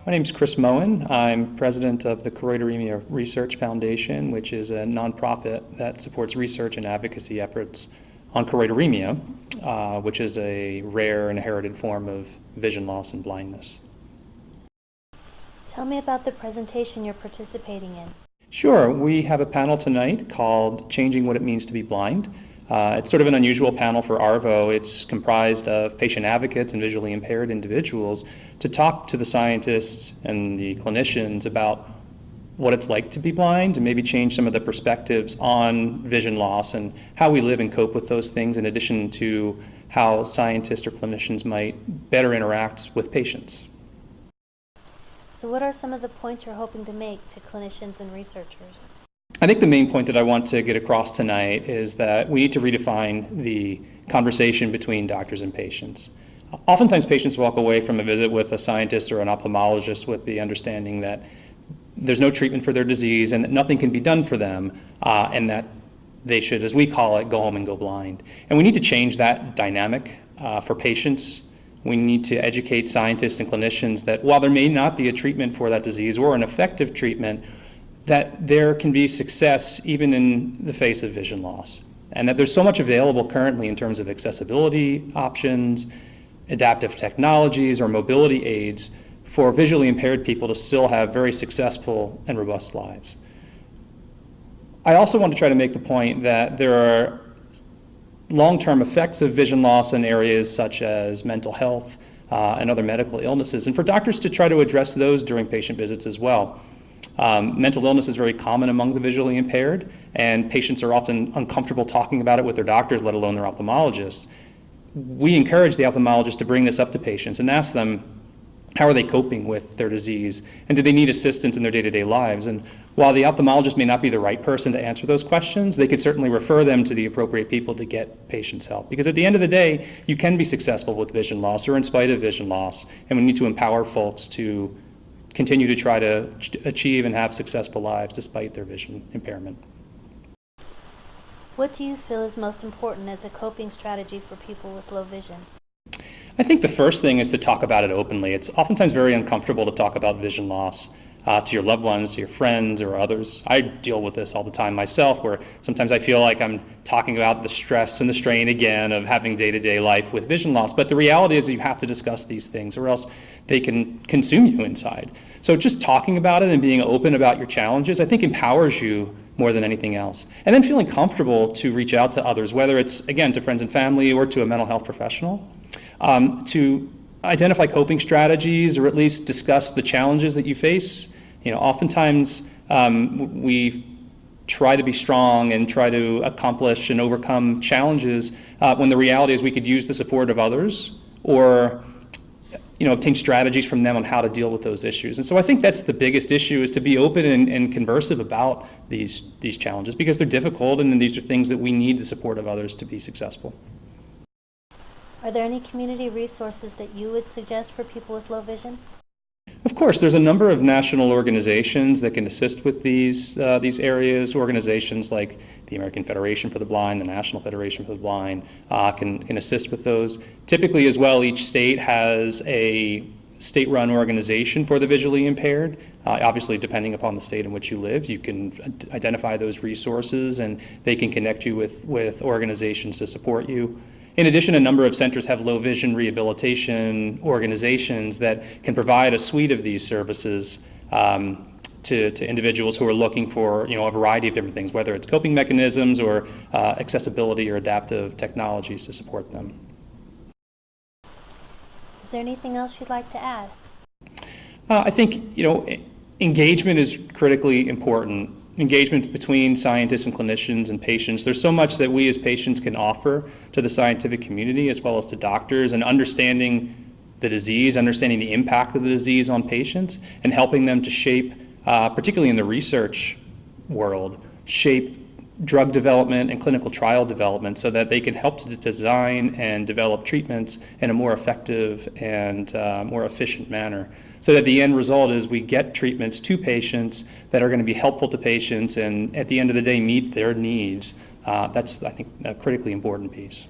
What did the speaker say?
My name is Chris Moen. I'm president of the Choroideremia Research Foundation, which is a nonprofit that supports research and advocacy efforts on choroideremia, which is a rare inherited form of vision loss and blindness. Tell me about the presentation you're participating in. Sure. We have a panel tonight called Changing What It Means to Be Blind. It's sort of an unusual panel for ARVO. It's comprised of patient advocates and visually impaired individuals to talk to the scientists and the clinicians about what it's like to be blind and maybe change some of the perspectives on vision loss and how we live and cope with those things, in addition to how scientists or clinicians might better interact with patients. So what are some of the points you're hoping to make to clinicians and researchers? I think the main point that I want to get across tonight is that we need to redefine the conversation between doctors and patients. Oftentimes patients walk away from a visit with a scientist or an ophthalmologist with the understanding that there's no treatment for their disease and that nothing can be done for them, and that they should, as we call it, go home and go blind. And we need to change that dynamic for patients. We need to educate scientists and clinicians that while there may not be a treatment for that disease or an effective treatment, that there can be success even in the face of vision loss, and that there's so much available currently in terms of accessibility options, adaptive technologies, or mobility aids for visually impaired people to still have very successful and robust lives. I also want to try to make the point that there are long-term effects of vision loss in areas such as mental health and other medical illnesses, and for doctors to try to address those during patient visits as well. Mental illness is very common among the visually impaired, and patients are often uncomfortable talking about it with their doctors, let alone their ophthalmologists. We encourage the ophthalmologist to bring this up to patients and ask them, how are they coping with their disease, and do they need assistance in their day-to-day lives? And while the ophthalmologist may not be the right person to answer those questions, they could certainly refer them to the appropriate people to get patients help. Because at the end of the day, you can be successful with vision loss or in spite of vision loss, and we need to empower folks to continue to try to achieve and have successful lives despite their vision impairment. What do you feel is most important as a coping strategy for people with low vision? I think the first thing is to talk about it openly. It's oftentimes very uncomfortable to talk about vision loss to your loved ones, to your friends or others. I deal with this all the time myself, where sometimes I feel like I'm talking about the stress and the strain again of having day-to-day life with vision loss. But the reality is you have to discuss these things or else they can consume you inside. So just talking about it and being open about your challenges, I think, empowers you more than anything else. And then feeling comfortable to reach out to others, whether it's, again, to friends and family or to a mental health professional, to identify coping strategies or at least discuss the challenges that you face. You know, oftentimes we try to be strong and try to accomplish and overcome challenges when the reality is we could use the support of others or obtain strategies from them on how to deal with those issues. And so I think that's the biggest issue, is to be open and conversive about these challenges, because they're difficult and these are things that we need the support of others to be successful. Are there any community resources that you would suggest for people with low vision? Of course, there's a number of national organizations that can assist with these areas. Organizations like the American Federation for the Blind, the National Federation for the Blind can assist with those. Typically as well, each state has a state-run organization for the visually impaired. Obviously, depending upon the state in which you live, you can identify those resources and they can connect you with organizations to support you. In addition, a number of centers have low vision rehabilitation organizations that can provide a suite of these services to individuals who are looking for a variety of different things, whether it's coping mechanisms or accessibility or adaptive technologies to support them. Is there anything else you'd like to add? I think engagement is critically important. Engagement between scientists and clinicians and patients. There's so much that we as patients can offer to the scientific community as well as to doctors, and understanding the disease, understanding the impact of the disease on patients, and helping them to shape, particularly in the research world, shape drug development and clinical trial development so that they can help to design and develop treatments in a more effective and more efficient manner. So that the end result is we get treatments to patients that are going to be helpful to patients and at the end of the day meet their needs. That's, I think, a critically important piece.